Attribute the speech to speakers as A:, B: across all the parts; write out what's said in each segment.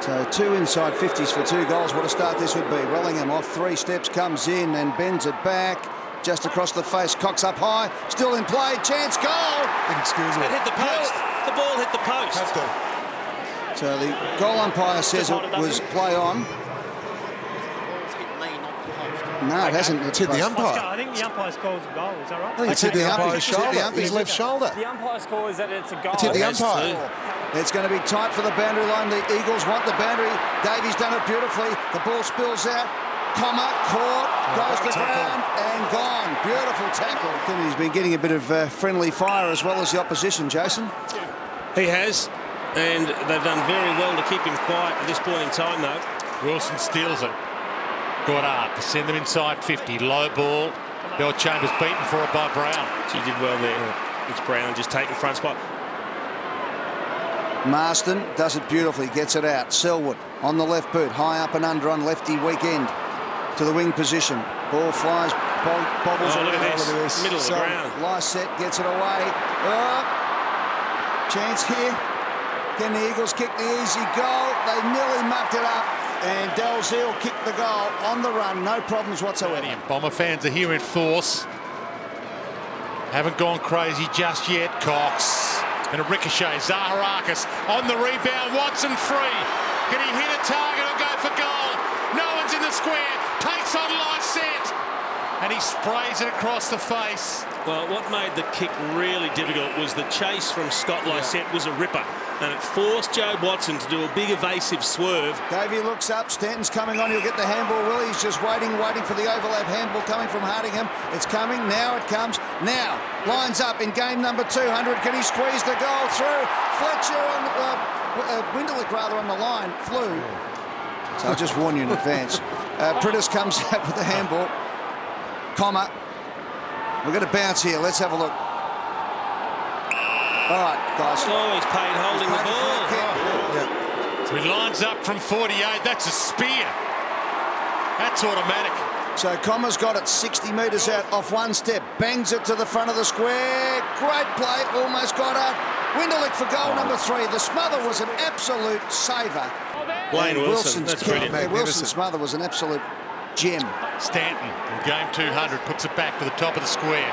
A: So 2 inside 50s for 2 goals. What a start this would be. Wellingham off 3 steps, comes in and bends it back. Just across the face, Cox up high, still in play, chance, goal!
B: Inexcusable.
C: It hit the post. The ball hit the post.
B: Have to.
A: So the goal umpire says it was play on. No, it hasn't.
B: It's hit the umpire.
D: I think the umpire's call is a goal. Is that right?
B: I think it's hit the umpire's shoulder. His left shoulder.
D: The umpire's call is that it's a goal.
B: It's hit the umpire.
A: It's going to be tight for the boundary line. The Eagles want the boundary. Davies done it beautifully. The ball spills out. Comma, caught, goes to ground and gone. Beautiful tackle. Kennedy's been getting a bit of friendly fire as well as the opposition, Jason.
C: He has, and they've done very well to keep him quiet at this point in time, though.
E: Wilson steals it. Goddard to send them inside 50. Low ball. Bell Chambers beaten for it by Brown.
C: She did well there. It's Brown just taking front spot.
A: Marston does it beautifully, gets it out. Selwood on the left boot, high up and under on lefty weekend. To the wing position. Ball flies, bobbles
C: look
A: around.
C: at this. Middle of the ground.
A: Lysette gets it away. Oh, chance here. Can the Eagles kick the easy goal? They nearly mucked it up. And Dalziel kicked the goal on the run. No problems whatsoever.
E: Bomber fans are here in force. Haven't gone crazy just yet. Cox. And a ricochet. Zaharakis on the rebound. Watson free. Can he hit a target or go for goal? No one's in the square. Takes on Lysette. And he sprays it across the face.
C: Well, what made the kick really difficult was the chase from Scott Lysette was a ripper. And it forced Joe Watson to do a big evasive swerve.
A: Davey looks up. Stanton's coming on. He'll get the handball. Will he's just waiting for the overlap handball coming from Hardingham. It's coming. Now it comes. Now lines up in game number 200. Can he squeeze the goal through? Fletcher on Winderlick rather on the line flew. So I'll just warn you in advance. Prittis comes out with the handball. Comma. We're going to bounce here. Let's have a look. All right, guys.
C: Oh, he's paid holding the ball.
E: Yeah. So he lines up from 48. That's a spear. That's automatic.
A: So Comma's got it 60 metres out off one step. Bangs it to the front of the square. Great play. Almost got it. Winderlick for goal number 3. The smother was an absolute saver.
C: Blaine Wilson. That's brilliant.
A: Wilson's smother was an absolute gem.
E: Stanton in game 200 puts it back to the top of the square.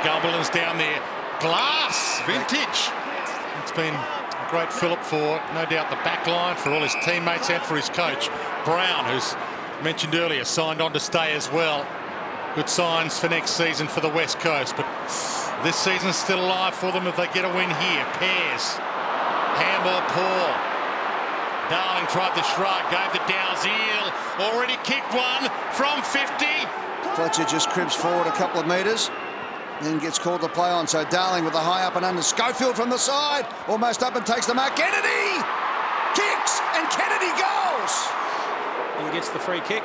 E: Gumberland's down there. Glass, vintage. It's been a great fillip for, no doubt, the back line, for all his teammates and for his coach. Brown, who's mentioned earlier, signed on to stay as well. Good signs for next season for the West Coast, but this season's still alive for them if they get a win here. Pears, handball Paul. Darling tried the shrug, gave the Dalziel, already kicked one from 50.
A: Fletcher just cribs forward a couple of metres. Then gets called to play on. So Darling with the high up and under. Schofield from the side. Almost up and takes the mark. Kennedy kicks and Kennedy goes.
C: And gets the free kick.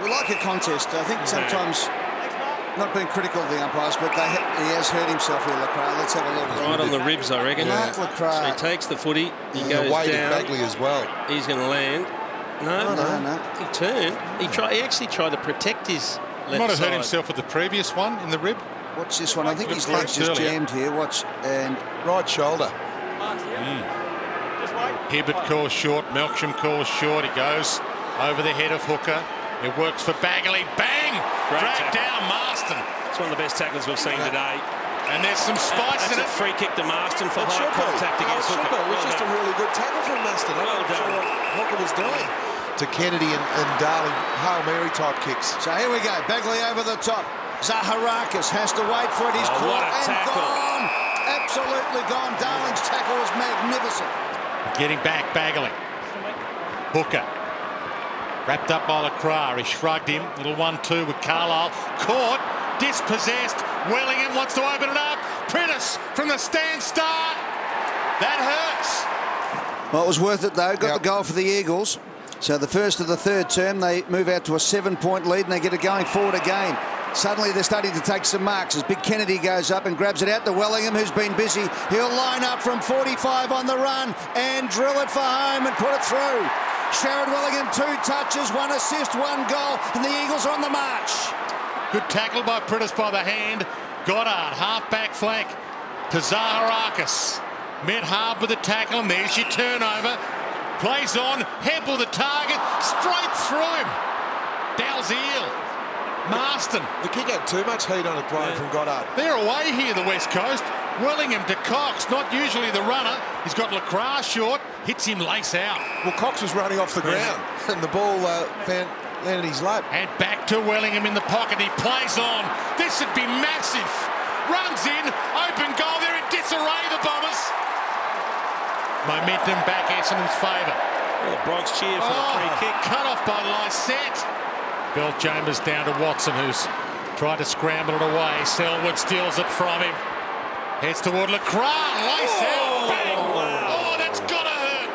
A: We like a contest. I think sometimes, not being critical of the umpires, but he has hurt himself here, Lacroix. Let's have a look.
C: Right on the ribs, I reckon.
A: Mark Lacroix.
C: So he takes the footy. He goes
B: Wade
C: down.
B: Bagley as well.
C: He's going to land. No.
A: No.
C: He turned. He actually tried to protect his left
E: Might have
C: side.
E: hurt himself with the previous one in the rib.
A: Watch this one. I think his leg's just jammed here. Watch. And
B: Right shoulder.
E: Hibbert calls short. Melksham calls short. He goes over the head of Hooker. It works for Bagley. Bang! Dragged down Marston.
C: It's one of the best tackles we've seen today.
E: And there's some spice in
C: That's
E: it.
C: a free kick to Marston for high contact against Hooker.
B: It was just a really good tackle from Marston. I'm not sure what Hooker was doing. To Kennedy and Darling, Hail Mary type kicks.
A: so here we go. Bagley over the top. Zaharakis has to wait for it. He's caught
C: what a
A: and
C: tackle.
A: gone. Absolutely gone. Darling's tackle was magnificent.
E: Getting back Bagley. Hooker. Wrapped up by Lacroix. He shrugged him. Little 1-2 with Carlisle. Caught. Dispossessed. Wellingham wants to open it up. Prittis from the stand start. That hurts.
A: Well, it was worth it, though. Got the goal for the Eagles. So the first of the third term, they move out to a 7-point lead and they get it going forward again. Suddenly they're starting to take some marks as Big Kennedy goes up and grabs it out to Wellingham, who's been busy. He'll line up from 45 on the run and drill it for home and put it through. Sherrod Wellingham, 2 touches, 1 assist, 1 goal, and the Eagles are on the march.
E: Good tackle by Prittis by the hand. Goddard, half-back flank to Zaharakis. Met hard with the tackle, and there's your turnover. Plays on, Hempel the target, straight through him. Dalziel, Marston.
B: The kick had too much heat on it playing from Goddard.
E: They're away here, the West Coast. Wellingham to Cox, not usually the runner. He's got Lacroix short, hits him lace out.
B: Well, Cox was running off the ground and the ball landed his lap.
E: And back to Wellingham in the pocket. He plays on. This would be massive. Runs in, open goal. They're in disarray, the Bombers. Momentum back Essendon's favour.
C: Well, Bronx cheer for the free kick.
E: Cut off by Lysette. Bell Chambers down to Watson, who's tried to scramble it away. Selwood steals it from him. Heads toward Lacroix. Lysette. Bang! Oh, that's got to hurt.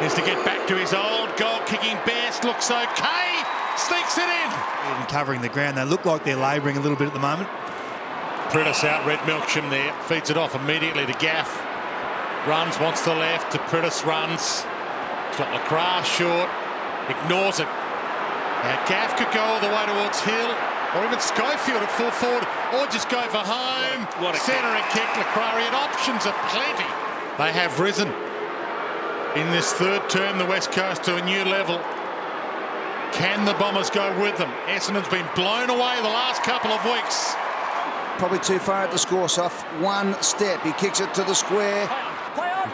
E: Is to get back to his old goal-kicking best. Looks okay. Sneaks it in.
F: Even covering the ground. They look like they're labouring a little bit at the moment.
E: Priddis out, Red Milksham there. Feeds it off immediately to Gaff. Runs, wants the left. To Priddis runs. He's got Lacroix short. Ignores it. Now Gaff could go all the way towards Hill. Or even Schofield at full forward. Or just go for home.
C: What a
E: Centre and kick. Lacroix had options aplenty. They have risen in this third term, the West Coast, to a new level. Can the Bombers go with them? Essendon's been blown away the last couple of weeks.
A: Probably too far at the score, Soft. One step. He kicks it to the square.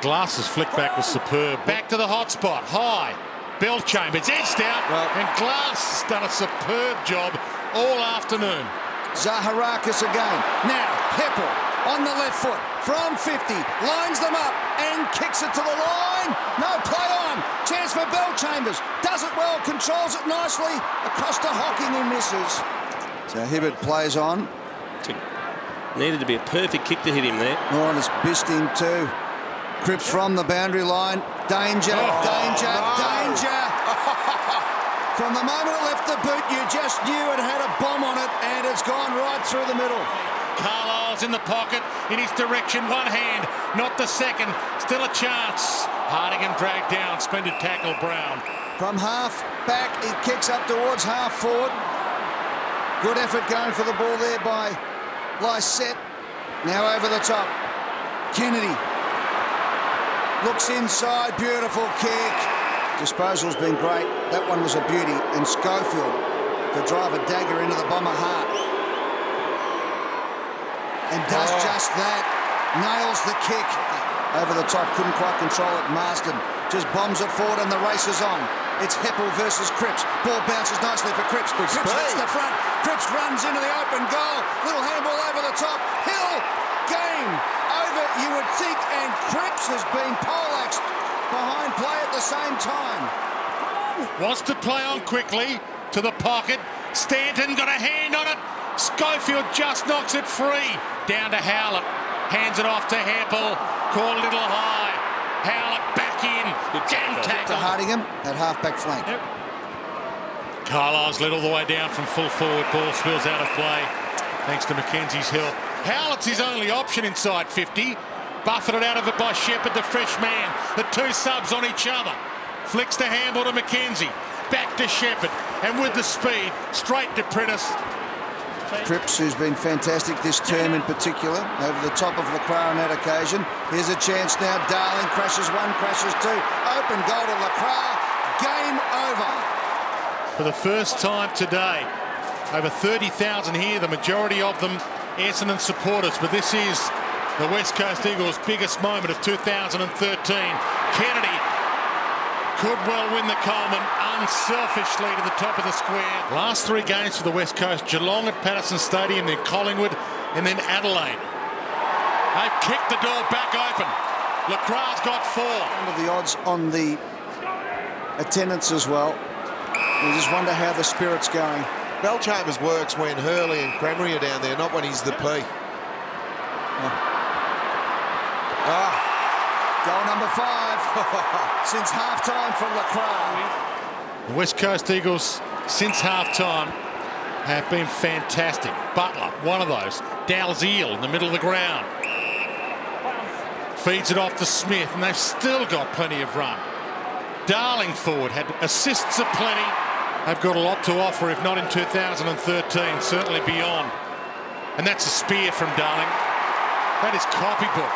E: Glass's flick back was superb. Back to the hot spot. High. Bell Chambers edged out. And Glass has done a superb job all afternoon.
A: Zaharakis again. Now, Heppel on the left foot from 50. Lines them up and kicks it to the line. No, play on. Chance for Bell Chambers. Does it well, controls it nicely. Across to Hocking, who misses. So Hibbert plays on.
C: Needed to be a perfect kick to hit him there.
A: Oh, and it's bissed him too. Cripps from the boundary line. Danger, danger, danger. From the moment it left the boot, you just knew it had a bomb on it, and it's gone right through the middle.
E: Carlisle's in the pocket, in his direction, one hand, not the second, still a chance. Hardingham dragged down, splendid tackle, Brown.
A: From half back, he kicks up towards half forward. Good effort going for the ball there by Lysette. Now over the top. Kennedy looks inside, beautiful kick. Disposal's been great. That one was a beauty. And Schofield to drive a dagger into the Bomber heart. And does just that. Nails the kick. Over the top, couldn't quite control it. Marston just bombs it forward and the race is on. It's Heppel versus Cripps. Ball bounces nicely for Cripps. Cripps hits the front. Cripps runs into the open goal. Little handball over the top. Hill, game over, you would think. And Cripps has been poleaxed behind play at the same time.
E: Wants to play on quickly to the pocket. Stanton got a hand on it. Schofield just knocks it free. Down to Howlett. Hands it off to Heppel. Caught a little high. Howlett back in. Jam tackle.
A: To Hardingham at half-back flank.
E: Carlisle's led all the way down from full forward. Ball spills out of play thanks to Mackenzie's help. Howlett's his only option inside 50. Buffeted out of it by Shepherd, the fresh man. The two subs on each other. Flicks the handball to Mackenzie. Back to Shepherd. And with the speed, straight to Priddis.
A: Cripps, who's been fantastic this term in particular, over the top of Lacroix on that occasion. Here's a chance now. Darling crashes one, crashes two. Open goal to Lacroix. Game over.
E: For the first time today, over 30,000 here, the majority of them Essendon supporters. But this is the West Coast Eagles' biggest moment of 2013. Kennedy could well win the Coleman unselfishly to the top of the square. Last three games for the West Coast: Geelong at Patterson Stadium, then Collingwood, and then Adelaide. They've kicked the door back open. Lacroix's got 4.
A: Under the odds on the attendance as well. You just wonder how the spirit's going.
B: Bell Chambers works when Hurley and Cremery are down there, not when he's the P.
A: Goal number 5 since half-time for Lacroix.
E: The West Coast Eagles, since half-time, have been fantastic. Butler, one of those. Dalziel in the middle of the ground. Feeds it off to Smith, and they've still got plenty of run. Darling forward, had assists aplenty. They've got a lot to offer, if not in 2013, certainly beyond. And that's a spear from Darling. That is copybook.